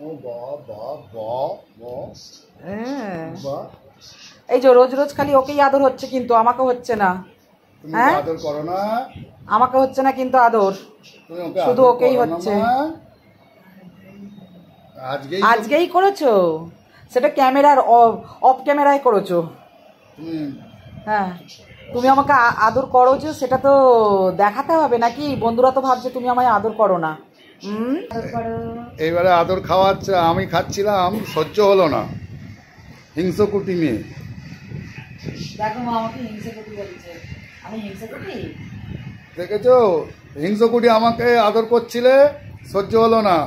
ও বাবা বাবা বাবা, এই যে রোজ রোজ খালি ওকেই আদর হচ্ছে, কিন্তু আমাকে হচ্ছে না। তুমি হ্যাঁ আদর করো না, আমাকে হচ্ছে না কিন্তু আদর, তুমি ওকে শুধু আদর ওকেই করো না হচ্ছে। মা। আজকেই করেছো, সেটা ক্যামেরার অফ ক্যামেরায় করেছো। হ্যাঁ, তুমি আমাকে আদর করেছো, সেটা তো দেখাতে হবে নাকি? বন্ধুরা তো ভাবছে তুমি আমায় আদর করো না। এইবারে আদর খাওয়াচ্ছে, আমি খাচ্ছিলাম, সহ্য হলো না। হিংস্রকুটি মেয়ে। দেখো মা আমাকে হিংসাকুটি বলছে, আমি হিংসাকুটি? দেখেছো, হিংস্রকুটি আমাকে আদর করছিলে, সহ্য হলো না।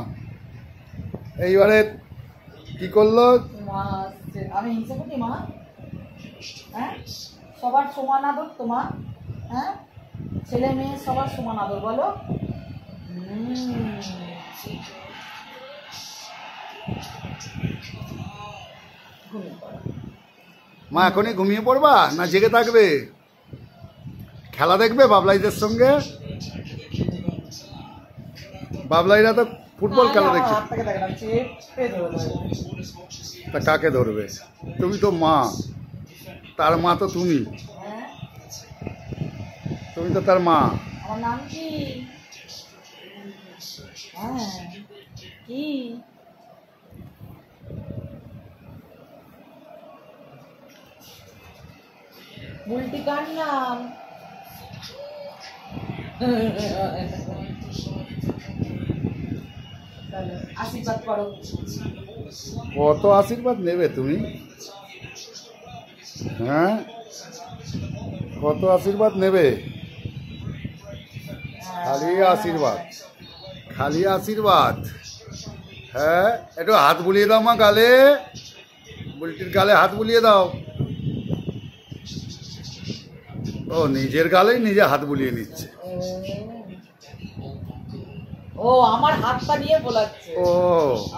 এইবারে কি করলো? মা আসছে, আমি হিংসাকুটি মা? হ্যাঁ, সবার সমান আদর তো মা। হ্যাঁ, ছেলে মেয়ে সবার সমান আদর বলো। মা এখনই ঘুমিয়ে পড়বা না জেগে থাকবে? খেলা দেখবে বাবলাইদের সঙ্গে? বাবলাইরা তো ফুটবল খেলা দেখছে। তা কাকে ধরবে? তুমি তো মা, তার মা তো তুমি, তুমি তো তার মা। আমার নাম কি? হ্যাঁ, কি? বুলটি কার নাম? আশীর্বাদ করো। কত আশীর্বাদ নেবে তুমি? হ্যাঁ, কত আশীর্বাদ নেবে? খালি আশীর্বাদ, খালি আশীর্বাদ। হ্যাঁ, একটু হাত বুলিয়ে দাও মা গালে, বুলটির গালে হাত বুলিয়ে দাও। ও নিজের গালেই নিজে হাত বুলিয়ে নিচ্ছে। ও আমার হাতটা নিয়ে বলাচ্ছে। ও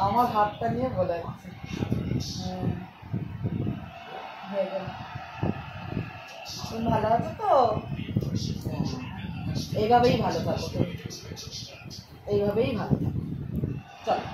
আমার হাতটা নিয়ে বলাচ্ছে। তুমি ভালো আছো তো? এইভাবেই ভালো থাকো, এইভাবেই ভালো থাকো। চলো।